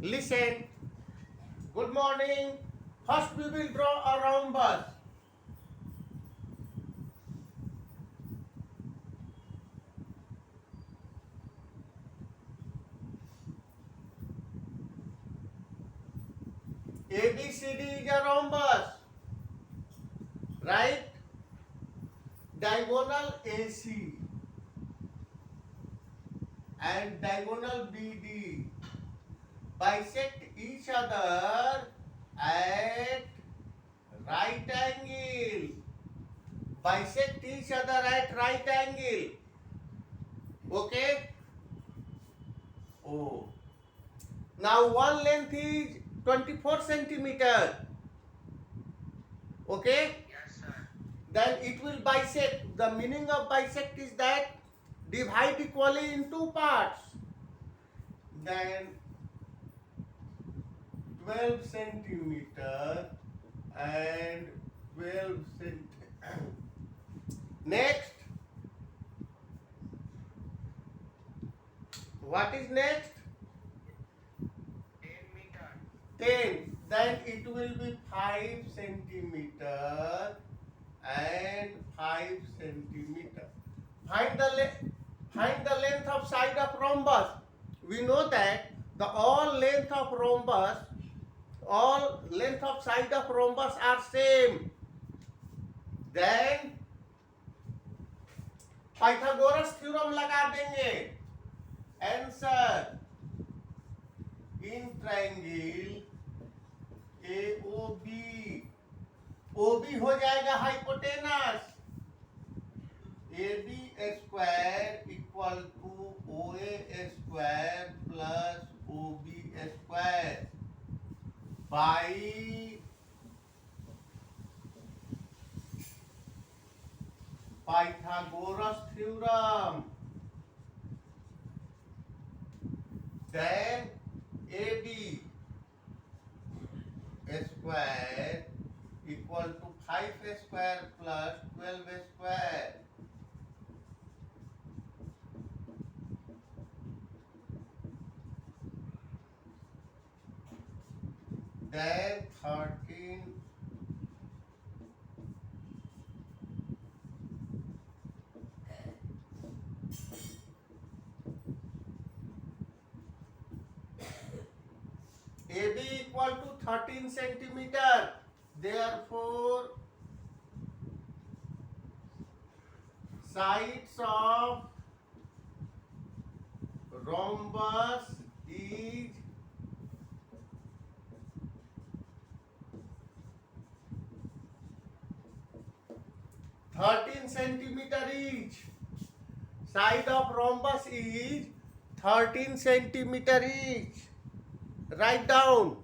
Listen. Good morning. First we will draw a rhombus. ABCD is a rhombus. Right? Diagonal AC and diagonal BD bisect each other at right angle. Bisect each other at right angle. Okay? Oh. Now one length is 24 centimeter. Okay? Yes, sir. Then it will bisect. The meaning of bisect is that divide equally in two parts. Then 12 centimeter and 12 centimeter. Next, what is next? 10 meter. 10. Then it will be 5 centimeter and 5 centimeter. Find the length of side of rhombus. We know that the all length of side of rhombus are same. Then Pythagoras theorem लगा देंगे. Answer in triangle AOB. OB हो जाएगा hypotenuse. AB square equal to OA square plus OB square by Pythagoras theorem. Then AB square equal to 5 square plus 12 square. Then 13 AB equal to 13 centimeter. Therefore, sides of rhombus is 13 centimeter each. Side of rhombus is 13 centimeter each. Write down.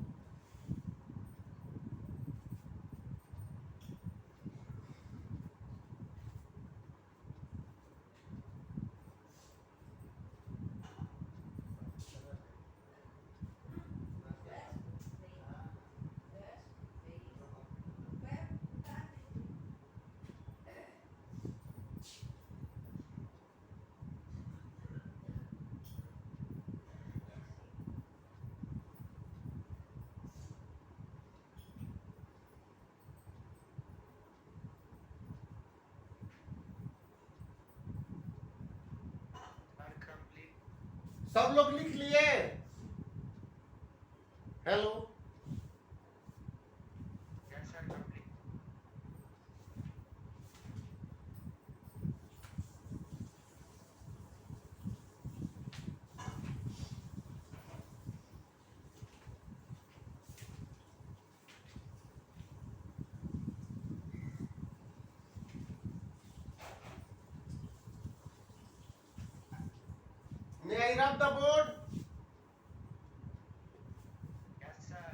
Sir, complete. सब लोग लिख लिए? Hello. Yes, sir, complete. May I rub the board? Yes, sir.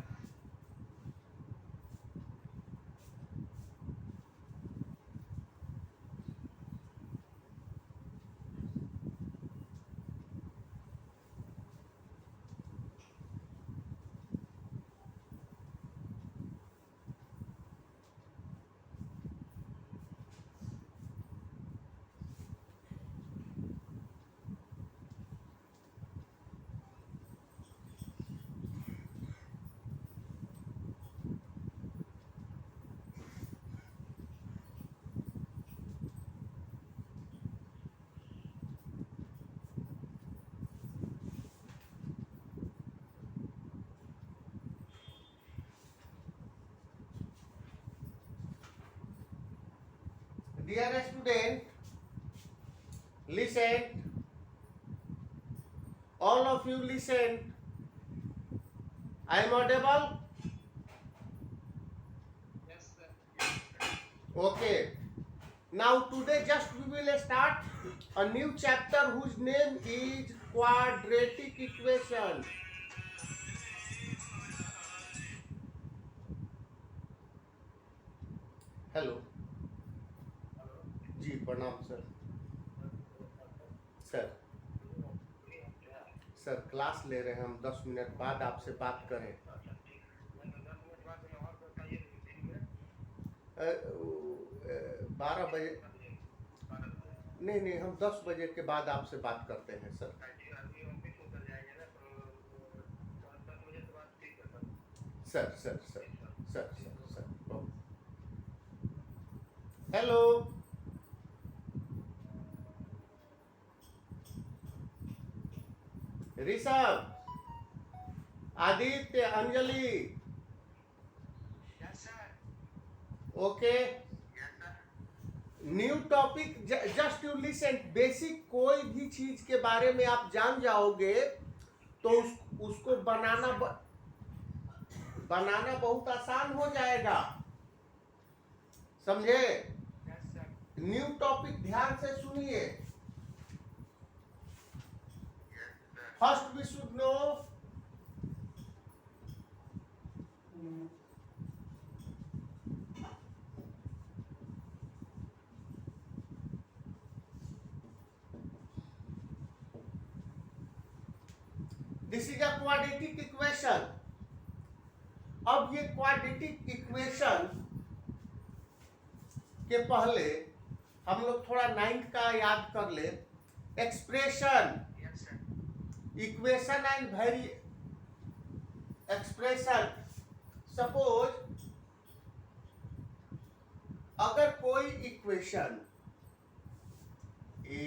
Dear student, listen. All of you listen. I am audible? Yes, sir. Yes, sir. Okay. Now today just we will start a new chapter whose name is quadratic equation. Hello जी, प्रणाम sir. Sir sir class ले रहे हैं हम, 10 minute बाद आपसे बात करें। 12 बजे नहीं, हम 10 बजे के बाद आपसे बात करते हैं sir. Sir sir sir sir sir sir hello Rishabh, Aditya, Anjali, Yes, sir. Okay. Yes, sir. New topic, just you listen. Basic कोई भी चीज के बारे में आप जान जाओगे तो उसको बनाना बहुत आसान हो जाएगा, समझे? Yes, sir. न्यू टॉपिक ध्यान से सुनिए। Yes, sir. First we should know this is a quadratic equation. अब ये क्वाड्रेटिक इक्वेशन के पहले हम लोग थोड़ा 9th का याद कर ले। Expression, Yes, sir. Equation and very expression. Suppose अगर कोई equation a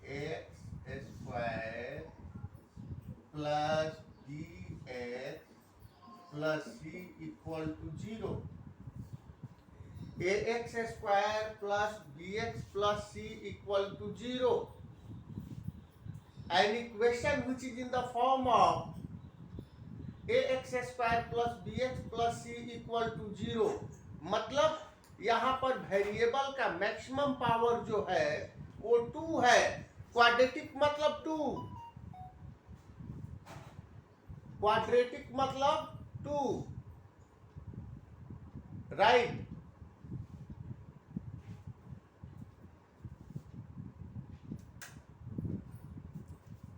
x square plus b x plus c equal to 0, a x square plus b x plus c equal to 0, an equation which is in the form of ax square plus bx plus c equal to 0, मतलब यहाँ पर variable का maximum power जो है वो 2 है। Quadratic मतलब 2, quadratic मतलब 2, राइट?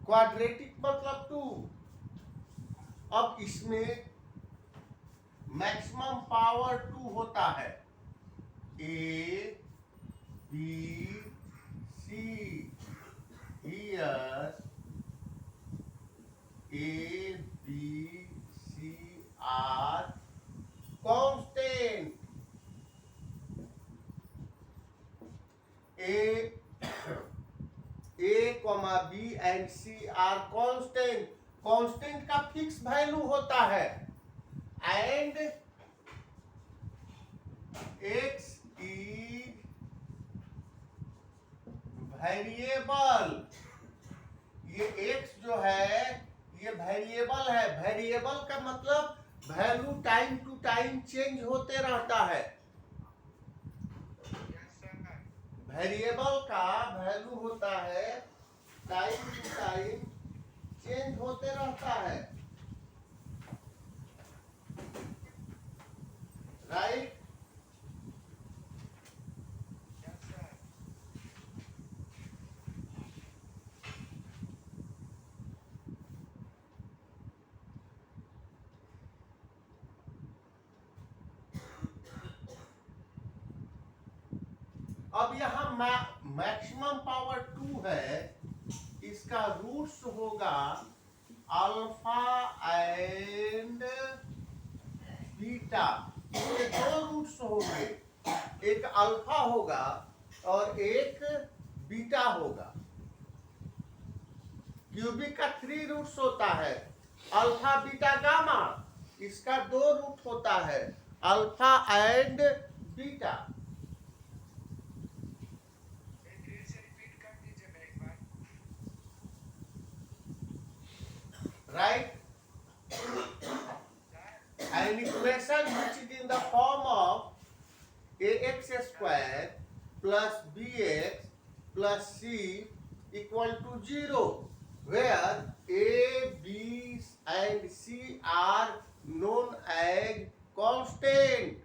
क्वाड्रेटिक मतलब 2। अब इसमें मैक्सिमम पावर 2 होता है। A b c, here a b c are constant. A, B and C are constant। Constant का फिक्स वैल्यू होता है एंड x is वेरिएबल। ये x जो है ये वेरिएबल है। वेरिएबल का मतलब value time to time change होते रहता है। Yes, sir. वेरिएबल का वैल्यू होता है टाइम टू टाइम चेंज होते रहता है, राइट? Yes, sir. अब यहाँ मैक्सिमम पावर 2 है, इसका रूट्स होगा अल्फा एंड बीटा। इसके 2 रूट्स होंगे, एक अल्फा होगा और एक बीटा होगा। क्यूबिक का 3 रूट्स होता है, अल्फा बीटा गामा। इसका 2 रूट होता है, alpha and beta. Right? An equation which is in the form of ax square plus bx plus c equal to 0, where a, b and c are known as constant.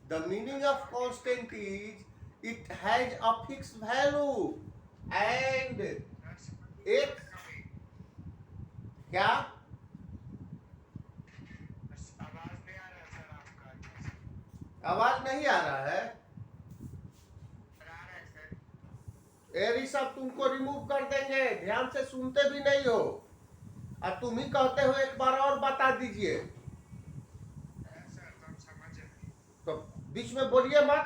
The meaning of constant is it has a fixed value and x क्या आवाज नहीं आ रहा sir आपका। आवाज नहीं आ रहा है? आ रहा है सर। ये सब तुमको रिमूव कर देंगे, ध्यान से सुनते भी नहीं हो और तुम ही कहते हो एक बार और बता दीजिए, सर तो हम समझ रहे। तो बीच में बोलिए मत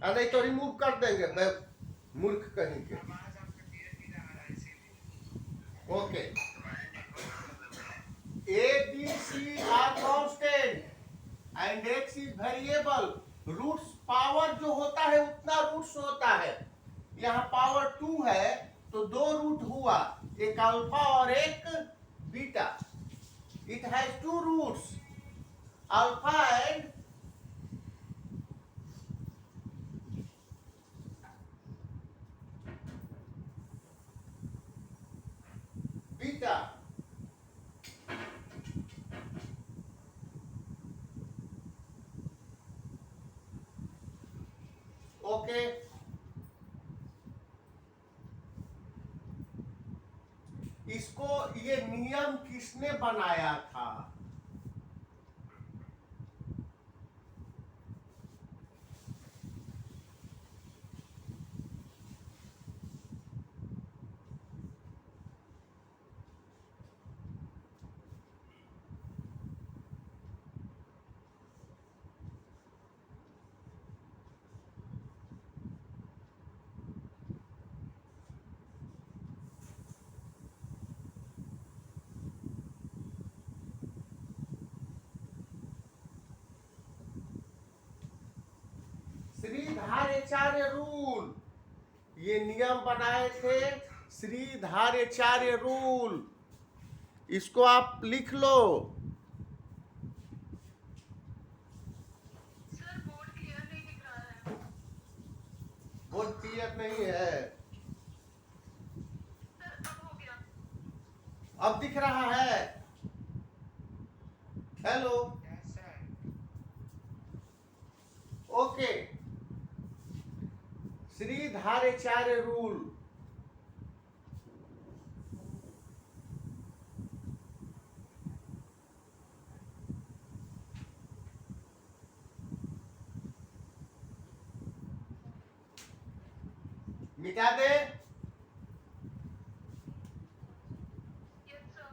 और नहीं तो रिमूव कर देंगे, मैं मूर्ख कहीं के। आवाज आपका क्लियर नहीं आ रहा है इसीलिए। Okay, A, B, C are constant and X is variable. Roots power जो होता है उतना रूट्स होता है। यहाँ पावर 2 है तो 2 रूट हुआ, एक अल्फा और एक beta. It has 2 roots, alpha and beta. Okay, इसको ये नियम किसने बनाया था? श्रीधराचार्य रूल, ये नियम बनाए थे श्रीधराचार्य रूल। इसको आप लिख लो। सर बोर्ड क्लियर नहीं दिख रहा है। बोर्ड क्लियर नहीं है, सर अब हो गया। अब दिख रहा है। Hello, yes sir. Okay, Shridharacharya rule, मिटा दे। Yes sir.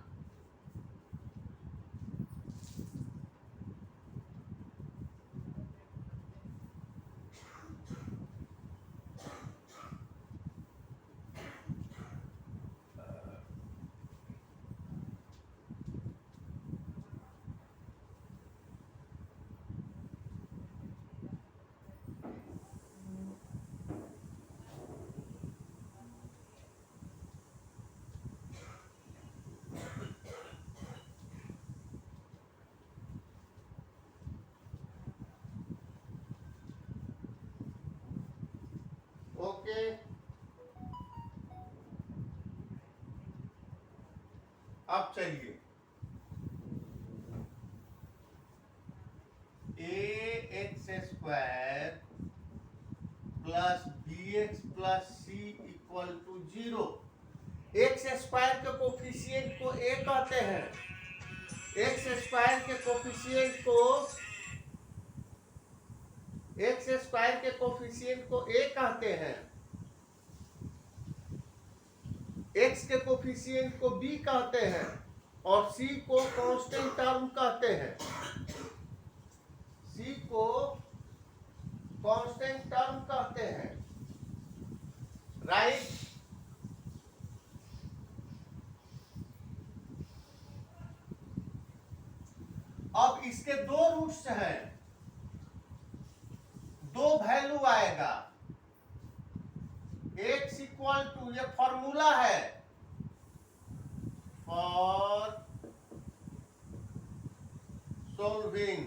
ओके, अब चाहिए a x square plus b x plus c equal to 0। X square के कोफिशिएंट को ए कहते हैं, एक्स स्क्वायर के कोफिशिएंट को एक्स स्क्वायर के कोफिशिएंट को ए कहते हैं, एक्स के कोफिशिएंट को बी कहते हैं और सी को कांस्टेंट टर्म कहते हैं, सी को कांस्टेंट टर्म कहते हैं। राइट? अब इसके 2 रूट्स हैं, 2 वैल्यू आएगा। x इक्वल टू, ये फॉर्मूला है, for solving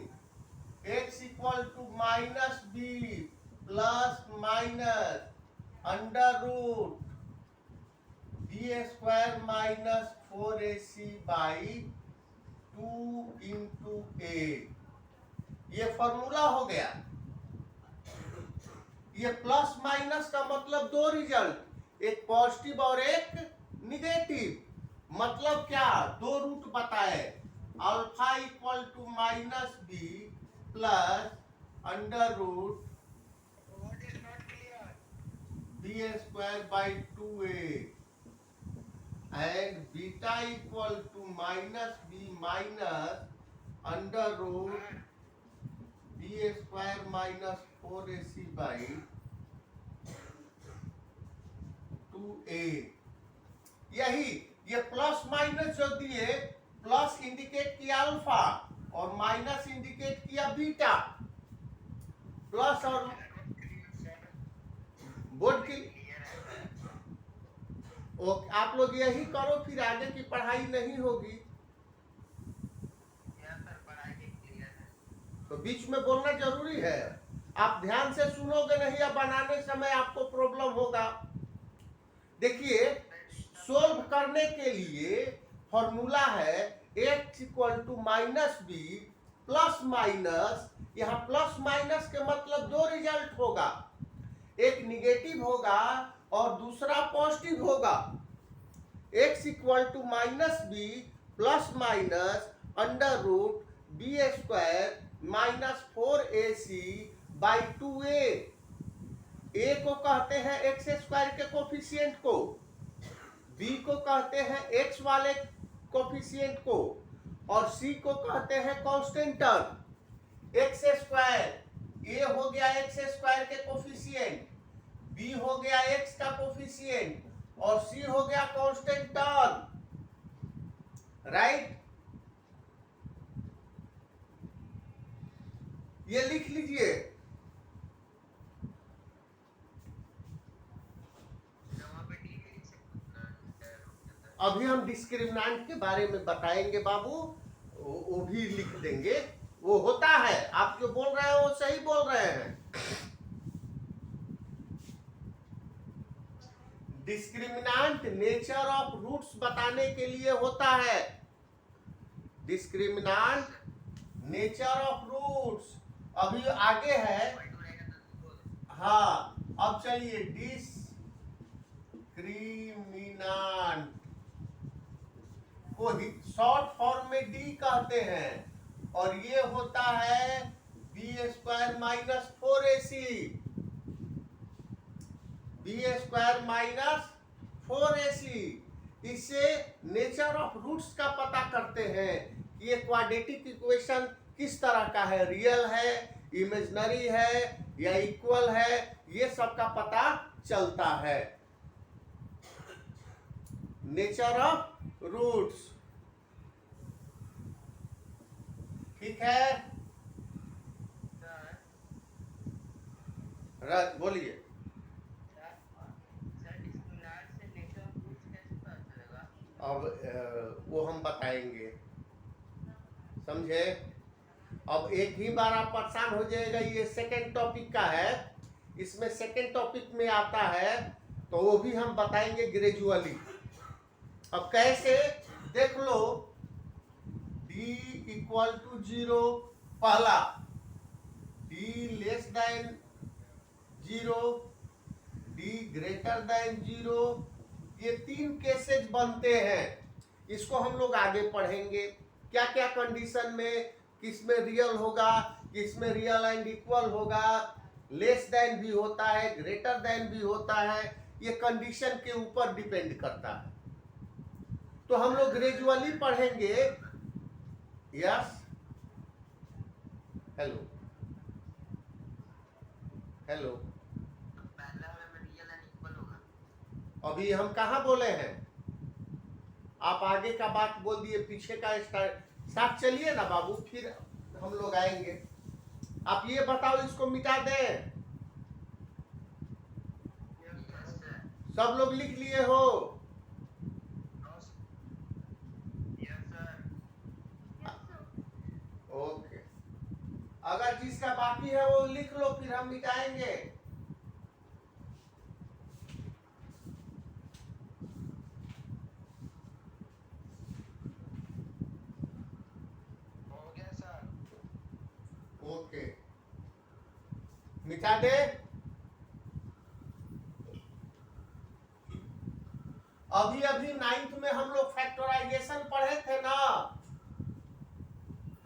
x equal to minus b plus minus under root b square minus 4ac by 2 into a। ये फॉर्मूला हो गया। ये प्लस माइनस का मतलब दो रिजल्ट, एक पॉजिटिव और एक निगेटिव। मतलब क्या, दो रूट बताए, alpha equal to minus b plus under root What is not clear? B square by 2a and beta equal to minus b minus under root b square minus 4ac by 2a। यही ये plus minus जो दिए, plus indicate किया alpha और minus indicate किया beta. Plus और board की okay, आप लोग यही करो, फिर आगे की पढ़ाई नहीं होगी। तो बीच में बोलना जरूरी है, आप ध्यान से सुनोगे नहीं या बनाने समय आपको प्रॉब्लम होगा। देखिए, सोल्व करने के लिए फॉर्मूला है x equal to minus b plus minus. यहाँ प्लस माइनस के मतलब दो रिजल्ट होगा, एक निगेटिव होगा और दूसरा पॉजिटिव होगा। x equal to minus b plus minus under root b square minus 4ac by 2a। a को कहते हैं एक्स स्क्वायर के कोफिशिएंट को, b को कहते हैं x वाले कोफिशिएंट को, और c को कहते हैं constant term. X square a हो गया एक्स स्क्वायर के कोफिशिएंट, b हो गया x का कोफिशिएंट और c हो गया कांस्टेंट टर्म। राइट, ये लिख लीजिए। अभी हम डिस्क्रिमिनेंट के बारे में बताएंगे बाबू, वो भी लिख देंगे। वो होता है, आप जो बोल रहे हैं वो सही बोल रहे हैं। डिस्क्रिमिनेंट नेचर ऑफ रूट्स बताने के लिए होता है। डिस्क्रिमिनेंट नेचर ऑफ रूट्स अभी आगे है। हाँ, अब चलिए डिस्क्रिमिनेंट को शॉर्ट फॉर्म में डी कहते हैं, और ये होता है b square minus 4ac। B square minus 4ac। इससे नेचर ऑफ रूट्स का पता करते हैं कि ये क्वाड्रेटिक इक्वेशन किस तरह का है, रियल है, इमेजिनरी है या इक्वल है, ये सब का पता चलता है। नेचर ऑफ रूट्स, ठीक है। बोलिए। अब वो हम बताएंगे, समझे। अब एक ही बार आप परेशान हो जाएगा, ये सेकंड टॉपिक का है, इसमें सेकंड टॉपिक में आता है, तो वो भी हम बताएंगे ग्रेजुअली। अब कैसे, देख लो। d इक्वल टू 0 पहला, d less than 0, d greater than 0, ये तीन केसेज बनते हैं। इसको हम लोग आगे पढ़ेंगे, क्या क्या कंडीशन में किस में रियल होगा, किस में रियल एंड इक्वल होगा, लेस देन भी होता है, ग्रेटर देन भी होता है, ये कंडीशन के ऊपर डिपेंड करता है। तो हम लोग ग्रेजुअली पढ़ेंगे। यस, हेलो हेलो, अभी हम कहाँ बोले हैं, आप आगे का बात बोल दिए, पीछे का साथ चलिए ना बाबू, फिर हम लोग आएंगे। आप ये बताओ, इसको मिटा दें? सब लोग लिख लिए हो? अगर जिसका बाकी है वो लिख लो, फिर हम मिटाएंगे। हो गया सर। ओके, मिटा दे। अभी अभी 9th में हम लोग फैक्टराइजेशन पढ़े थे ना।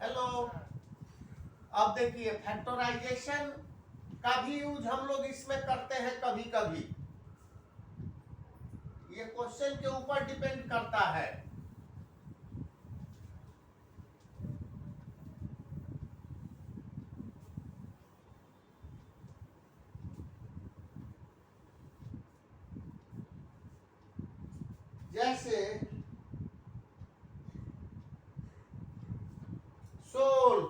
हेलो, अब देखिए फैक्टराइजेशन का भी यूज हम लोग इसमें करते हैं कभी कभी। ये क्वेश्चन के ऊपर डिपेंड करता है। जैसे सोल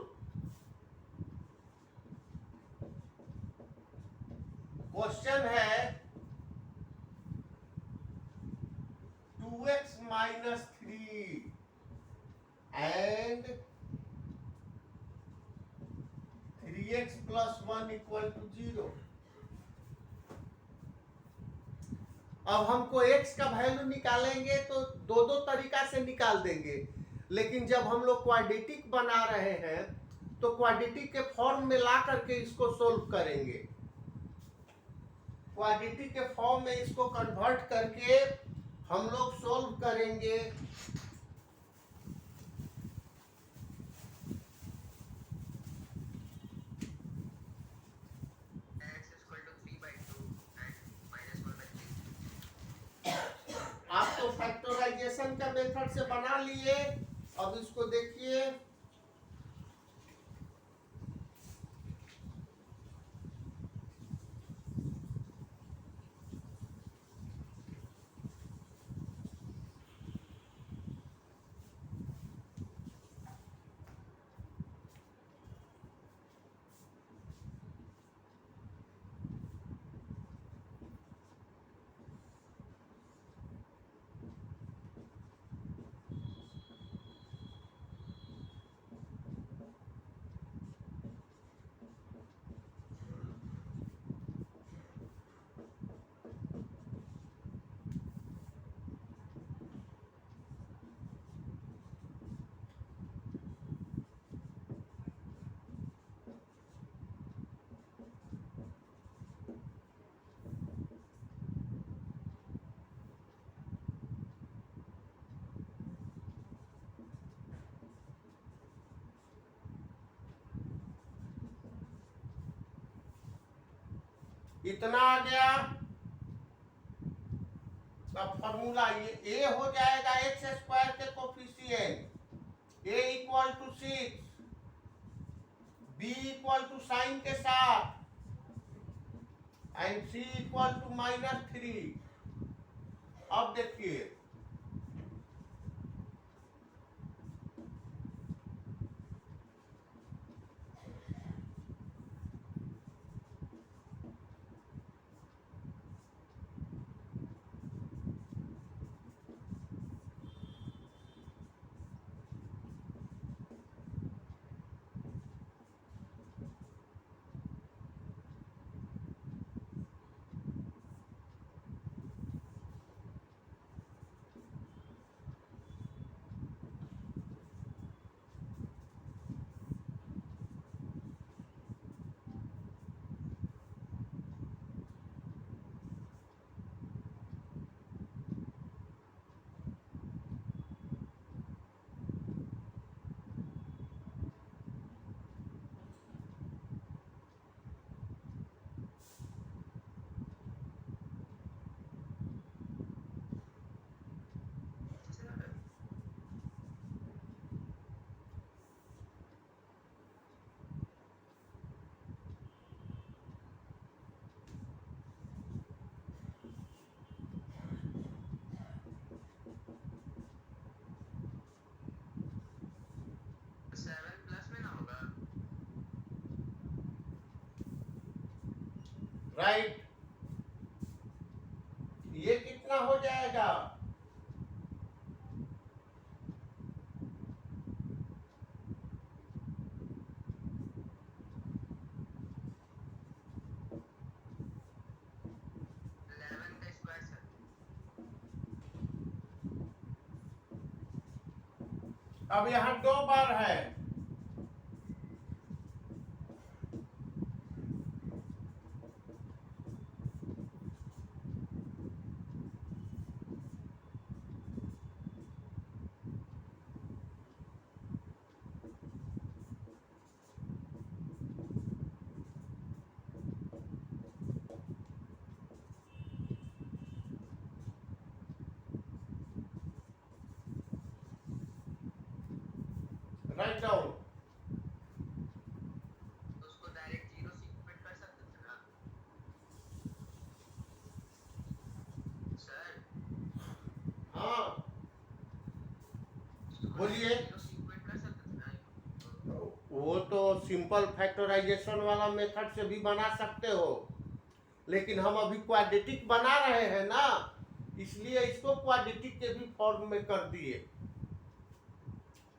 क्वेश्चन है 2x minus 3 and 3x plus 1 equal to 0। अब हमको x का वैल्यू निकालेंगे तो दो दो तरीका से निकाल देंगे, लेकिन जब हम लोग क्वाड्रेटिक बना रहे हैं तो क्वाड्रेटिक के फॉर्म में ला करके इसको सोल्व करेंगे। क्वाड्रेटिक के फॉर्म में इसको कन्वर्ट करके हम लोग सोल्व करेंगे। x equal to 3/2 and -1/3। आप तो फैक्टराइजेशन का मेथड से बना लिए, अब इसको देखिए। इतना आ गया। अब फॉर्मूला ये a हो जाएगा x स्क्वायर के coefficient, a equal to 6, b equal to sign के साथ एंड c इक्वल टू -3। अब देखिए राइट, ये कितना हो जाएगा? अब यहाँ 2 बार है, राइट डाउन। उसको डायरेक्ट जीरो सीक्वेंट कर सकते थे ना सर। हाँ उसको बोलिए। जीरो सीक्वेंट कर सकते थे ना। वो तो सिंपल फैक्टराइजेशन वाला मेथड से भी बना सकते हो, लेकिन हम अभी क्वाड्रेटिक बना रहे हैं ना, इसलिए इसको क्वाड्रेटिक के भी फॉर्म में कर दिए।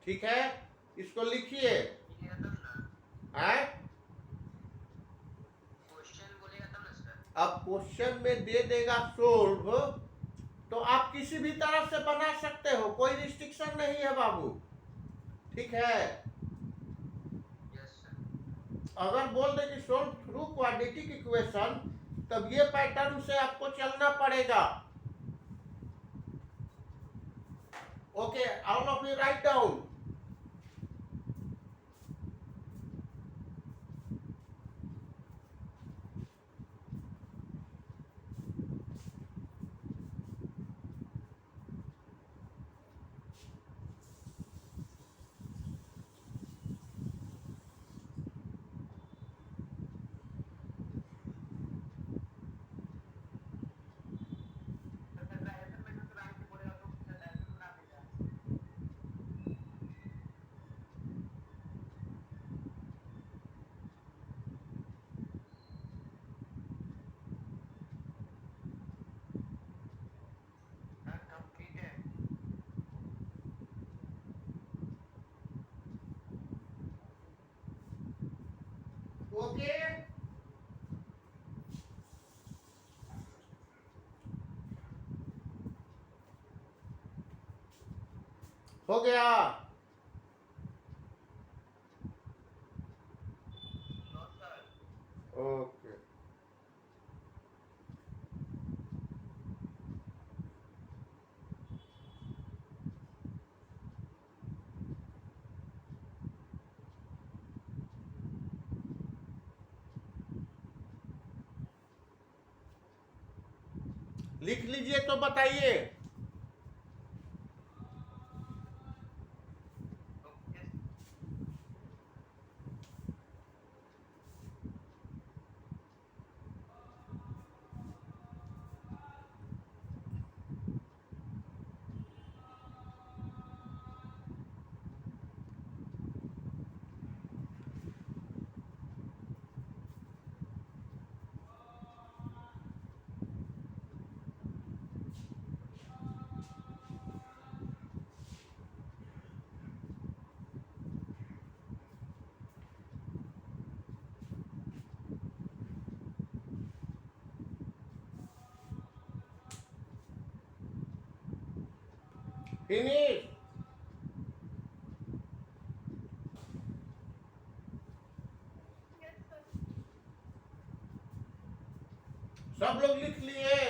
ठीक है, इसको लिखिए। बोलिएगा तब ना, हैं? क्वेश्चन बोलेगा तब ना सर। अब क्वेश्चन में दे देगा सोल्व, तो आप किसी भी तरह से बना सकते हो, कोई रिस्ट्रिक्शन नहीं है बाबू। ठीक है, यस सर। अगर बोल दे कि सोल्व थ्रू क्वाड्रेटिक इक्वेशन, तब ये पैटर्न से आपको चलना पड़ेगा। Okay, all of you write down. Sir complete है। ओके, हो गया। No sir. ओके, लिख लीजिए तो बताइए। ओके। फिनिश। Yes sir. सब लोग लिख लिए।